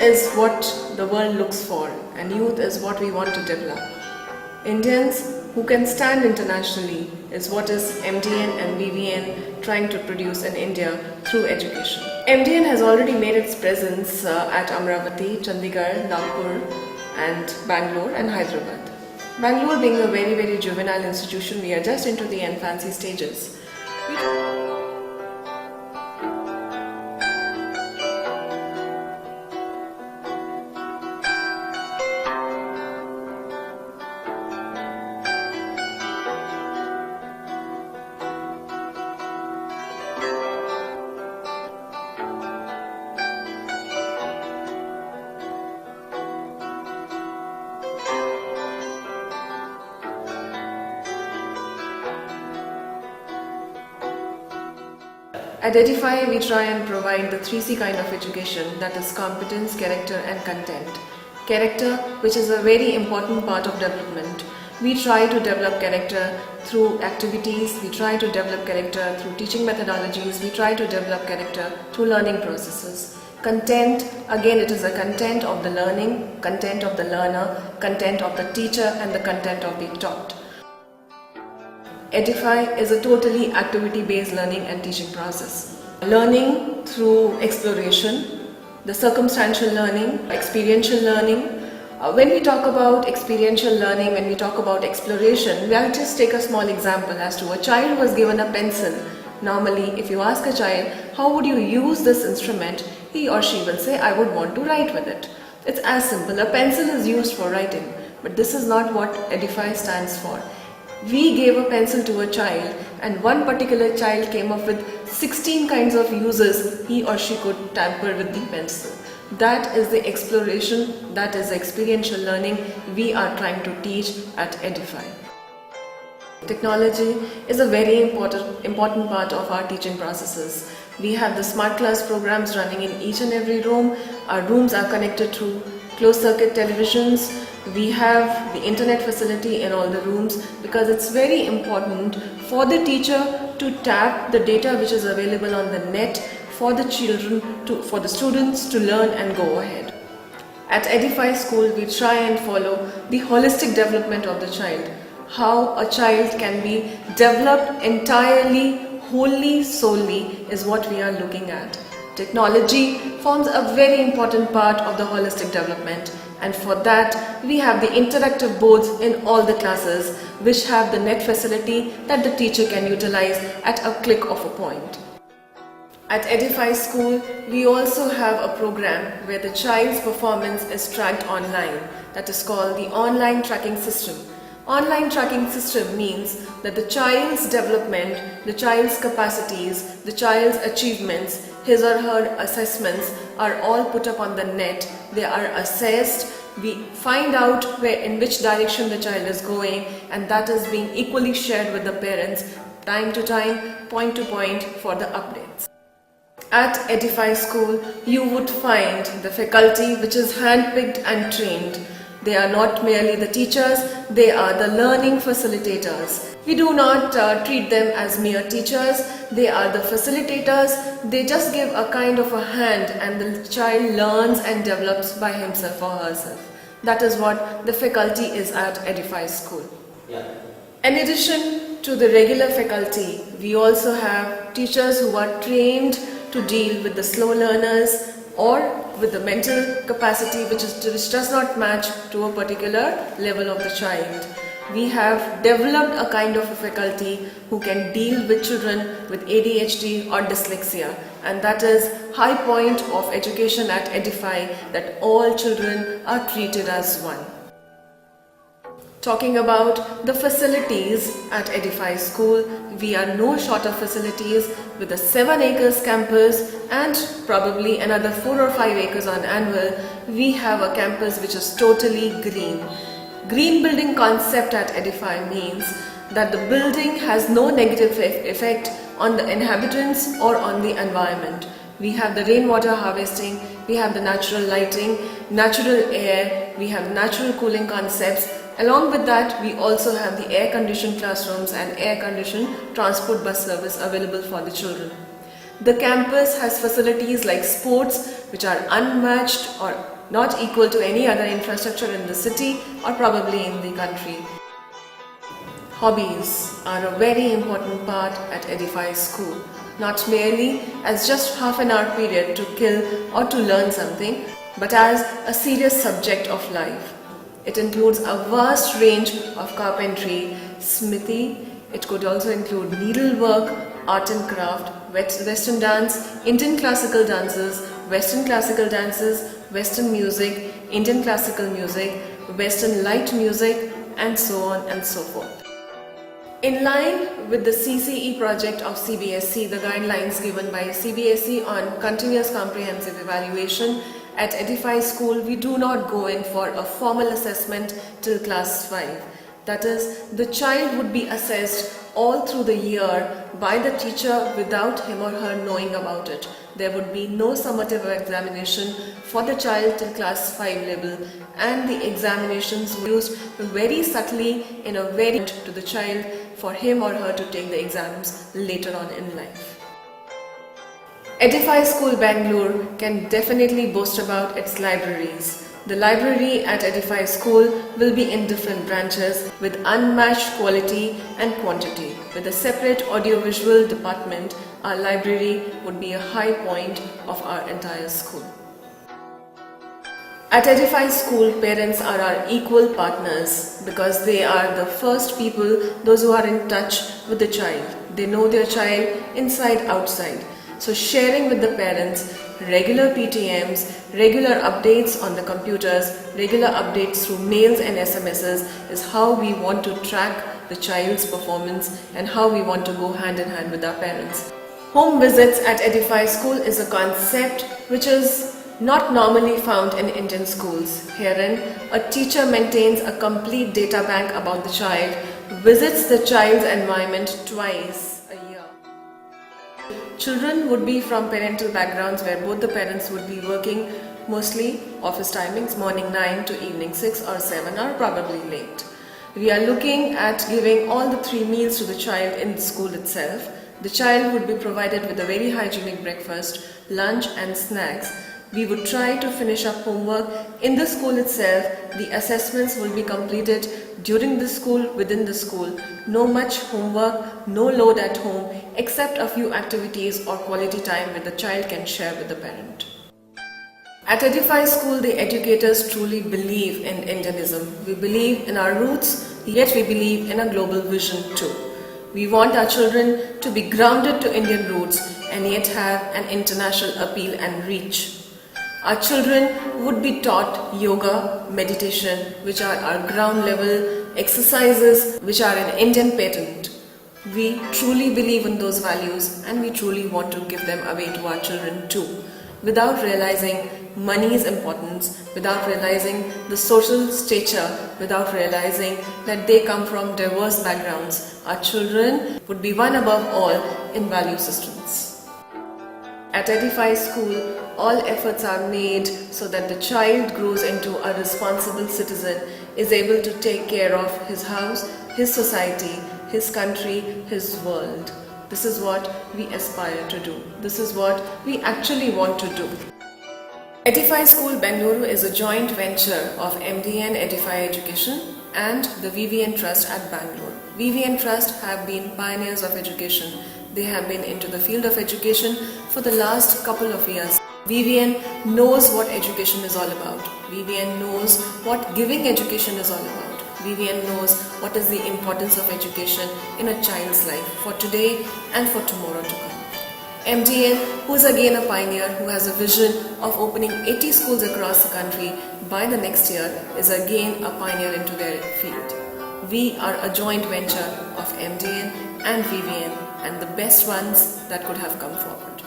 is what the world looks for, and youth is what we want to develop. Indians who can stand internationally is what is MDN and BVN trying to produce in India through education. MDN has already made its presence at Amravati, Chandigarh, Nagpur and Bangalore and Hyderabad. Bangalore being a very juvenile institution, we are just into the infancy stages. At Edify, we try and provide the 3C kind of education, that is competence, character and content. Character, which is a very important part of development. We try to develop character through activities, we try to develop character through teaching methodologies, we try to develop character through learning processes. Content, again it is a content of the learning, content of the learner, content of the teacher and the content of the taught. Edify is a totally activity-based learning and teaching process. Learning through exploration, the circumstantial learning, experiential learning. When we talk about experiential learning, when we talk about exploration, we'll just take a small example as to a child was given a pencil. Normally, if you ask a child, how would you use this instrument? He or she will say, I would want to write with it. It's as simple. A pencil is used for writing, but this is not what Edify stands for. We gave a pencil to a child and one particular child came up with 16 kinds of uses he or she could tamper with the pencil. That is the exploration, that is experiential learning we are trying to teach at Edify. Technology is a very important part of our teaching processes. We have the smart class programs running in each and every room. Our rooms are connected through closed circuit televisions. We have the internet facility in all the rooms because it's very important for the teacher to tap the data which is available on the net for the for the students to learn and go ahead. At Edify School, we try and follow the holistic development of the child. How a child can be developed entirely, wholly, solely is what we are looking at. Technology forms a very important part of the holistic development, and for that we have the interactive boards in all the classes which have the net facility that the teacher can utilize at a click of a point. At Edify School, we also have a program where the child's performance is tracked online, that is called the online tracking system. Online tracking system means that the child's development, the child's capacities, the child's achievements, his or her assessments are all put up on the net. They are assessed. We find out in which direction the child is going, and that is being equally shared with the parents time to time, point to point for the updates. At Edify School, you would find the faculty which is handpicked and trained. They are not merely the teachers, they are the learning facilitators. We do not treat them as mere teachers, they are the facilitators. They just give a kind of a hand and the child learns and develops by himself or herself. That is what the faculty is at Edify School. In addition to the regular faculty, we also have teachers who are trained to deal with the slow learners or with the mental capacity which does not match to a particular level of the child. We have developed a kind of a faculty who can deal with children with ADHD or dyslexia, and that is high point of education at Edify, that all children are treated as one. Talking about the facilities at Edify School, we are no short of facilities with a 7 acres campus and probably another 4 or 5 acres on annual. We have a campus which is totally green. Green building concept at Edify means that the building has no negative effect on the inhabitants or on the environment. We have the rainwater harvesting, we have the natural lighting, natural air, we have natural cooling concepts. Along with that, we also have the air-conditioned classrooms and air-conditioned transport bus service available for the children. The campus has facilities like sports which are unmatched or not equal to any other infrastructure in the city or probably in the country. Hobbies are a very important part at Edify School, not merely as just half an hour period to kill or to learn something, but as a serious subject of life. It includes a vast range of carpentry, smithy. It could also include needlework, art and craft, Western dance, Indian classical dances, Western classical dances, Western music, Indian classical music, Western light music, and so on and so forth. In line with the CCE project of CBSE, the guidelines given by CBSE on continuous comprehensive evaluation, at Edify School we do not go in for a formal assessment till class 5. That is, the child would be assessed all through the year by the teacher without him or her knowing about it. There would be no summative examination for the child till class 5 level, and the examinations were used very subtly in a very to the child for him or her to take the exams later on in life. Edify School Bangalore can definitely boast about its libraries. The library at Edify School will be in different branches with unmatched quality and quantity. With a separate audiovisual department, our library would be a high point of our entire school. At Edify School, parents are our equal partners because they are the first people, those who are in touch with the child. They know their child inside, outside. So sharing with the parents regular PTMs, regular updates on the computers, regular updates through mails and SMSs is how we want to track the child's performance and how we want to go hand in hand with our parents. Home visits at Edify School is a concept which is not normally found in Indian schools. Herein, a teacher maintains a complete data bank about the child, visits the child's environment twice a year. Children would be from parental backgrounds where both the parents would be working, mostly office timings, morning 9 to evening 6 or 7 or probably late. We are looking at giving all the 3 meals to the child in the school itself. The child would be provided with a very hygienic breakfast, lunch and snacks. We would try to finish up homework in the school itself. The assessments will be completed during the school, within the school. No much homework, no load at home, except a few activities or quality time where the child can share with the parent. At Edify School, the educators truly believe in Indianism. We believe in our roots, yet we believe in a global vision too. We want our children to be grounded to Indian roots and yet have an international appeal and reach. Our children would be taught yoga, meditation, which are our ground level exercises, which are an Indian patent. We truly believe in those values and we truly want to give them away to our children too, without realizing money's importance, without realizing the social stature, without realizing that they come from diverse backgrounds. Our children would be one above all in value systems. At Edify School, all efforts are made so that the child grows into a responsible citizen, is able to take care of his house, his society, his country, his world. This is what we aspire to do. This is what we actually want to do. Edify School Bangalore is a joint venture of MDN Edify Education and the VVN Trust at Bangalore. VVN Trust have been pioneers of education. They have been into the field of education for the last couple of years. VVN knows what education is all about. VVN knows what giving education is all about. VVN knows what is the importance of education in a child's life for today and for tomorrow to come. MDN, who is again a pioneer, who has a vision of opening 80 schools across the country by the next year, is again a pioneer into their field. We are a joint venture of MDN and VVN and the best ones that could have come forward.